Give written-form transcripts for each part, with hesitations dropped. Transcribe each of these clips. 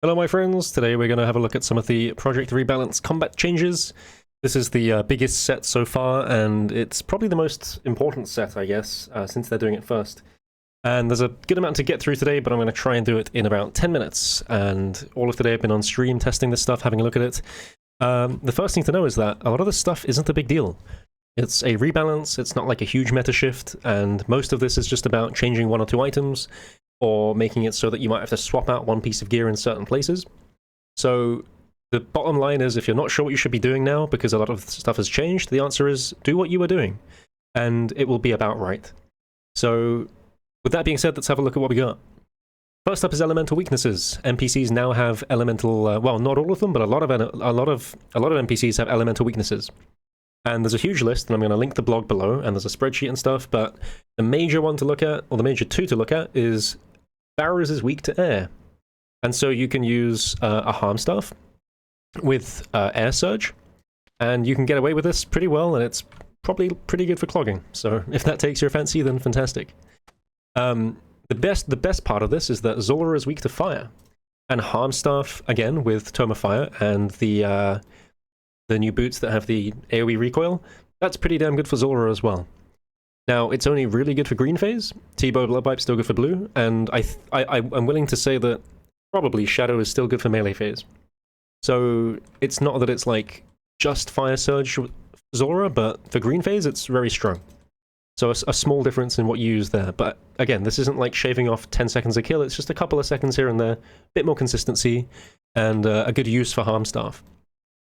Hello my friends, today we're going to have a look at some of the Project Rebalance combat changes. This is the biggest set so far, and it's probably the most important set, I guess, since they're doing it first. And there's a good amount to get through today, but I'm going to try and do it in about 10 minutes. And all of today I've been on stream testing this stuff, having a look at it. The first thing to know is that a lot of this stuff isn't a big deal. It's a rebalance, it's not like a huge meta shift, and most of this is just about changing one or two items, or making it so that you might have to swap out one piece of gear in certain places. So the bottom line is, if you're not sure what you should be doing now, because a lot of stuff has changed, the answer is do what you were doing, and it will be about right. So with that being said, let's have a look at what we got. First up is elemental weaknesses. NPCs now have elemental, well, not all of them, but a lot of NPCs have elemental weaknesses. And there's a huge list, and I'm going to link the blog below, and there's a spreadsheet and stuff, but the major one to look at, or the major two to look at, is Barrows is weak to air. And so you can use a harm staff with air surge, and you can get away with this pretty well, and it's probably pretty good for clogging. So if that takes your fancy, then fantastic. The best part of this is that Zola is weak to fire, and harm staff, again, with Tome of Fire, and the new boots that have the AoE recoil, that's pretty damn good for Zola as well. Now, it's only really good for green phase. T-Bow Bloodpipe's still good for blue, and I'm willing to say that probably Shadow is still good for melee phase. So it's not that it's like just Fire Surge Zola, but for green phase, it's very strong. So a small difference in what you use there. But again, this isn't like shaving off 10 seconds a kill, it's just a couple of seconds here and there, a bit more consistency, and a good use for harm staff.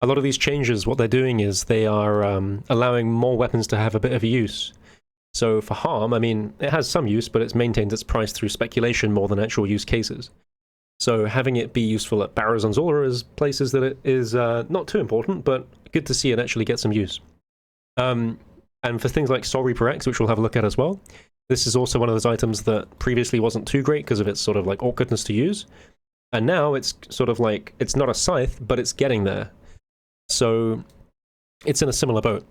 A lot of these changes, what they're doing is they are allowing more weapons to have a bit of a use. So for harm, I mean, it has some use, but it's maintained its price through speculation more than actual use cases. So having it be useful at Barrows and Zola is places that it is not too important, but good to see it actually get some use. And for things like Soul Reaper X, which we'll have a look at as well, this is also one of those items that previously wasn't too great because of its sort of like awkwardness to use. And now it's sort of like, it's not a scythe, but it's getting there. So it's in a similar boat.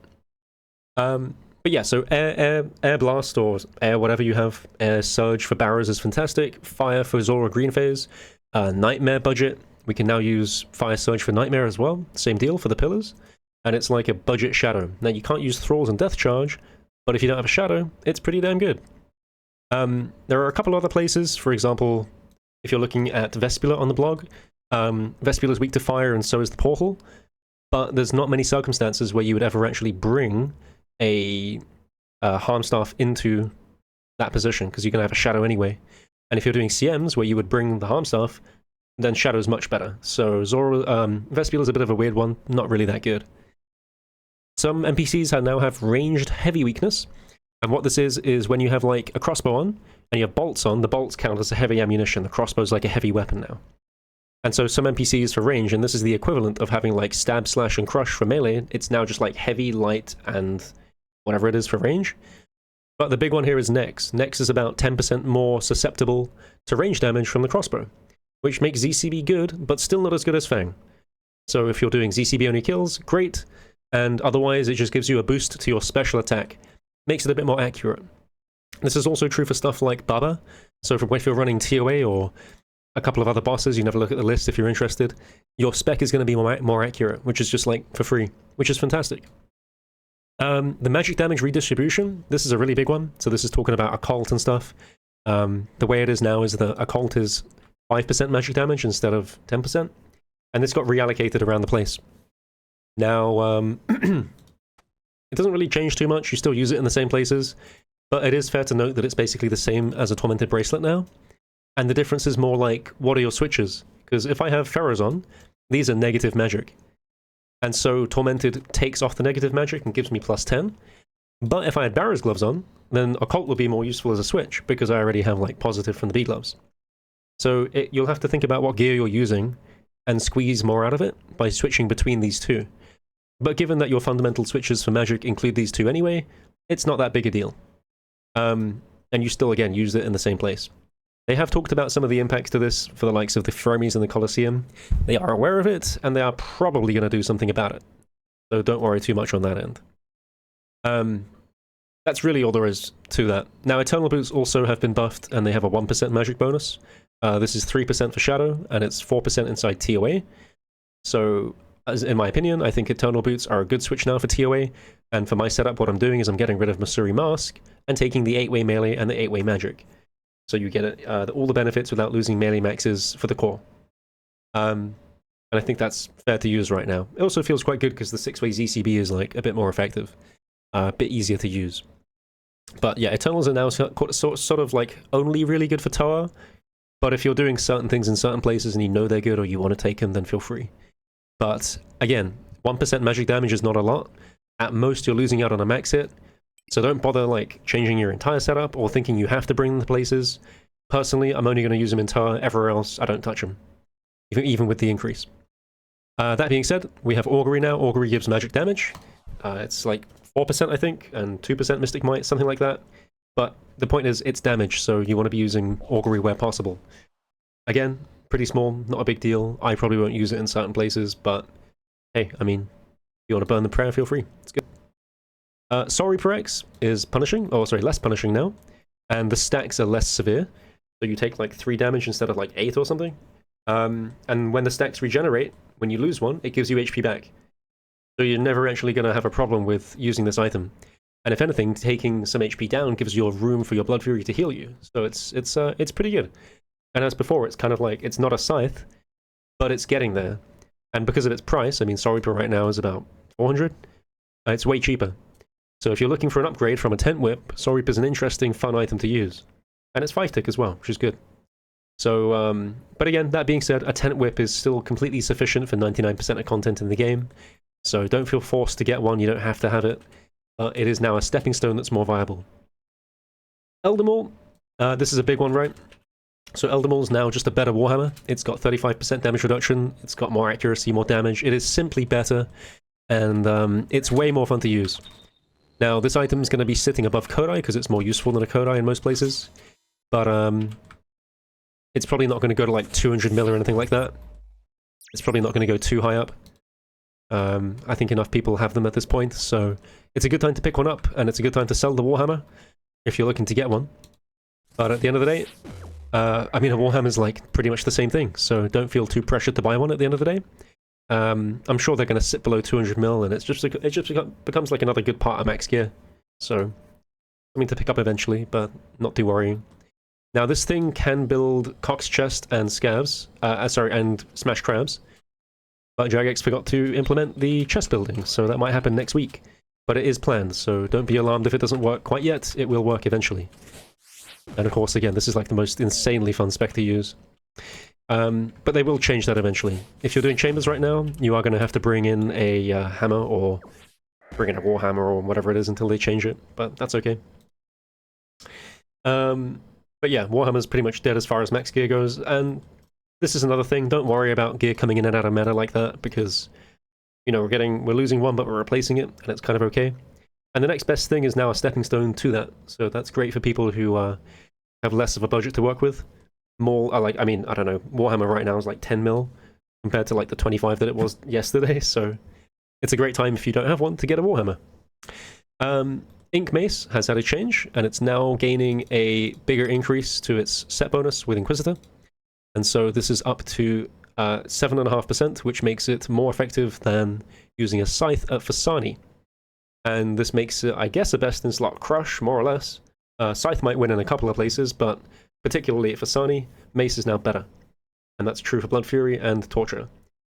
But yeah, so air blast or air whatever you have, air surge for Barrows is fantastic. Fire for Zora green phase. Nightmare budget, we can now use fire surge for Nightmare as well. Same deal for the pillars. And it's like a budget shadow. Now you can't use thralls and death charge, but if you don't have a shadow, it's pretty damn good. There are a couple other places. For example, if you're looking at Vespula on the blog, Vespula is weak to fire, and so is the portal. But there's not many circumstances where you would ever actually bring a harm staff into that position, because you're going to have a shadow anyway. And if you're doing CMs where you would bring the harm staff, then shadow's much better. So Vespula's a bit of a weird one, not really that good. Some NPCs now have ranged heavy weakness, and what this is when you have like a crossbow on, and you have bolts on, the bolts count as a heavy ammunition. The crossbow's like a heavy weapon now. And so some NPCs for range, and this is the equivalent of having like stab, slash, and crush for melee, it's now just like heavy, light, and whatever it is for range. But the big one here is Nex. Nex is about 10% more susceptible to range damage from the crossbow, which makes ZCB good, but still not as good as Fang. So if you're doing ZCB only kills, great, and otherwise it just gives you a boost to your special attack. Makes it a bit more accurate. This is also true for stuff like Baba, so if you're running TOA or a couple of other bosses, you never look at the list if you're interested, your spec is going to be more accurate, which is just like for free, which is fantastic. The magic damage redistribution, this is a really big one. So this is talking about occult and stuff. The way it is now is that occult is 5% magic damage instead of 10%, and this got reallocated around the place. Now, it doesn't really change too much, you still use it in the same places, but it is fair to note that it's basically the same as a Tormented Bracelet now. And the difference is more like, what are your switches? Because if I have Pharaohs on, these are negative magic. And so Tormented takes off the negative magic and gives me plus 10. But if I had Barrow's gloves on, then Occult would be more useful as a switch, because I already have like positive from the B gloves. So you'll have to think about what gear you're using and squeeze more out of it by switching between these two. But given that your fundamental switches for magic include these two anyway, it's not that big a deal. And you still, again, use it in the same place. They have talked about some of the impacts to this for the likes of the Fermis and the Colosseum. They are aware of it, and they are probably going to do something about it. So don't worry too much on that end. That's really all there is to that. Now, Eternal Boots also have been buffed, and they have a 1% magic bonus. This is 3% for Shadow, and it's 4% inside TOA. So, as in my opinion, I think Eternal Boots are a good switch now for TOA, and for my setup, what I'm doing is I'm getting rid of Masuri Mask, and taking the 8-way melee and the 8-way magic. So you get all the benefits without losing melee maxes for the core. And I think that's fair to use right now. It also feels quite good because the 6-way ZCB is like a bit more effective. A bit easier to use. But yeah, Eternals are now sort of like only really good for Toa. But if you're doing certain things in certain places and you know they're good or you want to take them, then feel free. But again, 1% magic damage is not a lot. At most, you're losing out on a max hit. So don't bother like changing your entire setup or thinking you have to bring them to places. Personally, I'm only going to use them in Toa. Everywhere else, I don't touch them. Even with the increase. That being said, we have Augury now. Augury gives magic damage. It's like 4%, I think, and 2% Mystic Might, something like that. But the point is, it's damage, so you want to be using Augury where possible. Again, pretty small, not a big deal. I probably won't use it in certain places, but hey, I mean, if you want to burn the prayer, feel free. It's good. Sorry per X is punishing, less punishing now, and the stacks are less severe. So you take like 3 damage instead of like 8 or something. And when the stacks regenerate, when you lose one, it gives you HP back. So you're never actually going to have a problem with using this item. And if anything, taking some HP down gives you room for your Blood Fury to heal you. So it's pretty good. And as before, it's kind of like, it's not a scythe, but it's getting there. And because of its price, I mean, Sorryper right now is about 400. It's way cheaper. So if you're looking for an upgrade from a Tent Whip, Sorryper is an interesting, fun item to use. And it's 5-tick as well, which is good. So, but again, that being said, a Tent Whip is still completely sufficient for 99% of content in the game. So don't feel forced to get one, you don't have to have it. It is now a stepping stone that's more viable. Elder this is a big one, right? So Elder is now just a better Warhammer. It's got 35% damage reduction, it's got more accuracy, more damage. It is simply better, and it's way more fun to use. Now, this item is going to be sitting above Kodai because it's more useful than a Kodai in most places. But it's probably not going to go to like 200 mil or anything like that. It's probably not going to go too high up. I think enough people have them at this point, so it's a good time to pick one up, and it's a good time to sell the Warhammer if you're looking to get one. But at the end of the day, I mean, a Warhammer is like pretty much the same thing, so don't feel too pressured to buy one at the end of the day. I'm sure they're going to sit below 200 mil, and it just becomes like another good part of max gear. So, something to pick up eventually, but not too worrying. Now, this thing can build Cock's Chest and Scavs, and Smash Crabs. But Jagex forgot to implement the chest building, so that might happen next week. But it is planned, so don't be alarmed if it doesn't work quite yet. It will work eventually. And of course, again, this is like the most insanely fun spec to use. But they will change that eventually. If you're doing chambers right now, you are going to have to bring in a hammer, or bring in a warhammer, or whatever it is until they change it. But that's okay. But yeah, Warhammer's pretty much dead as far as max gear goes, and this is another thing. Don't worry about gear coming in and out of meta like that, because, you know, we're losing one, but we're replacing it, and it's kind of okay. And the next best thing is now a stepping stone to that, so that's great for people who have less of a budget to work with. More, I mean, I don't know, Warhammer right now is like 10 mil, compared to like the 25 that it was yesterday, so it's a great time if you don't have one to get a Warhammer. Ink Mace has had a change, and it's now gaining a bigger increase to its set bonus with Inquisitor. And so this is up to 7.5%, which makes it more effective than using a Scythe at Fasani. And this makes it, I guess, a best-in-slot crush, more or less. Scythe might win in a couple of places, but particularly at Fasani, Mace is now better. And that's true for Blood Fury and Torture.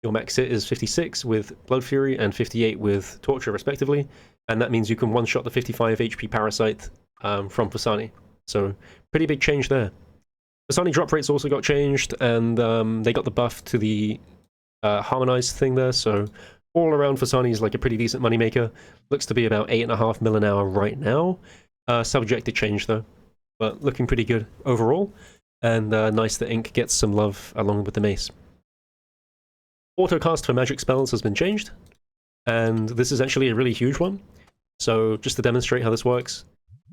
Your max hit is 56 with Blood Fury and 58 with Torture, respectively. And that means you can one-shot the 55 HP Parasite from Fasani. So, pretty big change there. Fasani drop rates also got changed, and they got the buff to the Harmonized thing there, so all around Fasani is like a pretty decent moneymaker. Looks to be about 8.5 mil an hour right now. Subject to change though, but looking pretty good overall, and nice that Ink gets some love along with the Mace. Autocast for magic spells has been changed, and this is actually a really huge one. So just to demonstrate how this works,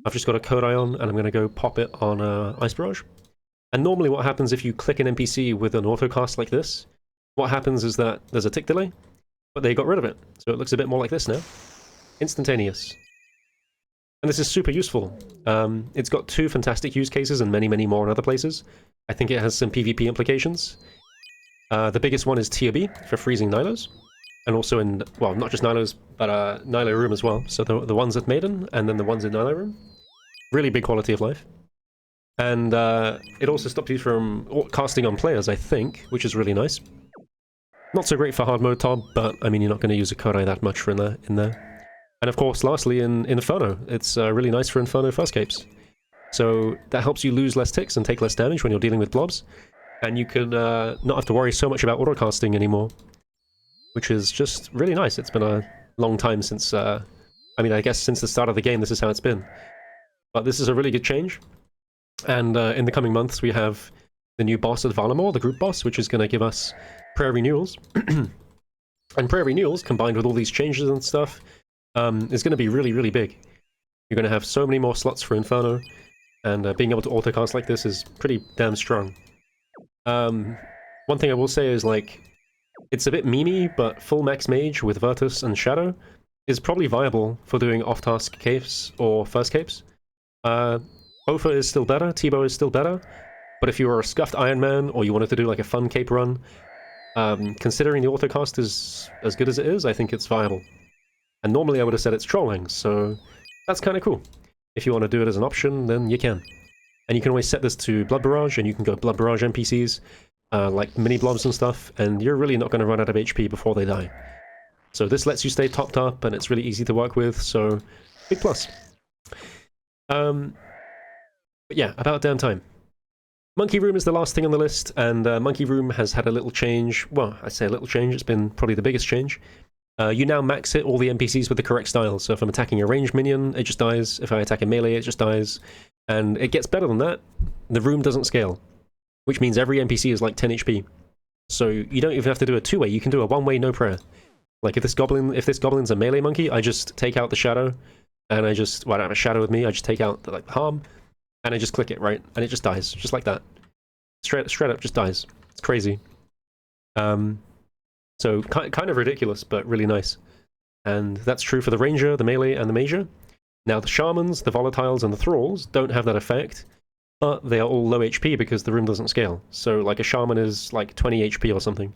I've just got a Kodai on, and I'm going to go pop it on Ice Barrage. And normally what happens if you click an NPC with an autocast like this, what happens is that there's a tick delay, but they got rid of it. So it looks a bit more like this now. Instantaneous. And this is super useful. It's got 2 fantastic use cases and many, many more in other places. I think it has some PvP implications. The biggest one is Tier B for freezing Nilos. And also in, well, not just Nilos, but Nilo Room as well. So the ones at Maiden, and then the ones in Nilo Room. Really big quality of life. And it also stops you from casting on players, I think, which is really nice. Not so great for hard mode Tob, but I mean, you're not going to use a Kodai that much for in there. And of course, lastly, in Inferno, it's really nice for Inferno first capes. So that helps you lose less ticks and take less damage when you're dealing with blobs. And you can not have to worry so much about autocasting anymore, which is just really nice. It's been a long time since, I mean, I guess since the start of the game, this is how it's been. But this is a really good change. And in the coming months, we have the new boss at Valamor, the group boss, which is going to give us prayer renewals. And prayer renewals, combined with all these changes and stuff, is going to be really, really big. You're going to have so many more slots for Inferno, and being able to autocast like this is pretty damn strong. One thing I will say is, like, it's a bit memey, but full max mage with Virtus and Shadow is probably viable for doing off-task capes or first capes. Ofa is still better, Tebow is still better, but if you were a scuffed Iron Man or you wanted to do like a fun cape run, considering the autocast is as good as it is, I think it's viable. And normally I would have said it's trolling, so that's kind of cool. If you want to do it as an option, then you can. And you can always set this to Blood Barrage, and you can go Blood Barrage NPCs, like mini blobs and stuff, and you're really not going to run out of HP before they die. So this lets you stay topped up, and it's really easy to work with, so big plus. But yeah, about damn time. Monkey Room is the last thing on the list, and Monkey Room has had a little change. Well, I say a little change, it's been probably the biggest change. You now max hit all the NPCs with the correct style, so if I'm attacking a ranged minion, it just dies. If I attack a melee, it just dies. And it gets better than that. The room doesn't scale, which means every NPC is like 10 HP. So you don't even have to do a 2-way, you can do a 1-way no prayer. Like if this goblin's a melee monkey, I just take out the shadow, and I just, well, I don't have a shadow with me, I just take out the, like, the harm, and I just click it, right? And it just dies, just like that. Straight up just dies. It's crazy. So kind of ridiculous, but really nice. And that's true for the Ranger, the Melee, and the Major. Now the Shamans, the Volatiles, and the Thralls don't have that effect, but they are all low HP because the room doesn't scale. So like a Shaman is like 20 HP or something.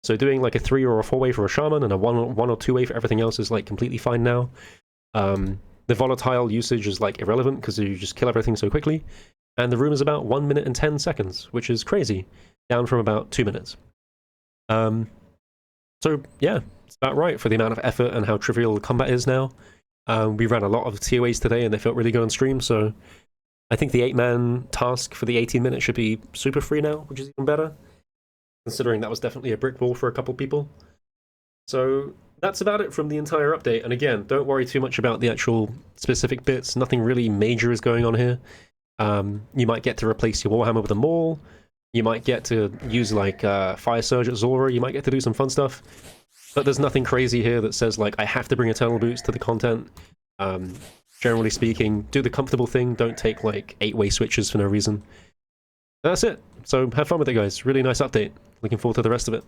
So doing like a 3 or a 4-way for a Shaman and a 1 or 2-way for everything else is like completely fine now. The Volatile usage is like irrelevant because you just kill everything so quickly. And the room is about 1 minute and 10 seconds, which is crazy, down from about 2 minutes. So yeah, it's about right for the amount of effort and how trivial the combat is now. We ran a lot of tier ways today and they felt really good on stream, so I think the 8-man task for the 18 minutes should be super free now, which is even better, considering that was definitely a brick wall for a couple people. So that's about it from the entire update, and again, don't worry too much about the actual specific bits. Nothing really major is going on here. You might get to replace your Warhammer with a Maul. You might get to use like Fire Surge at Zora. You might get to do some fun stuff. But there's nothing crazy here that says like I have to bring Eternal Boots to the content. Generally speaking, do the comfortable thing. Don't take like 8-way switches for no reason. That's it. So have fun with it, guys. Really nice update. Looking forward to the rest of it.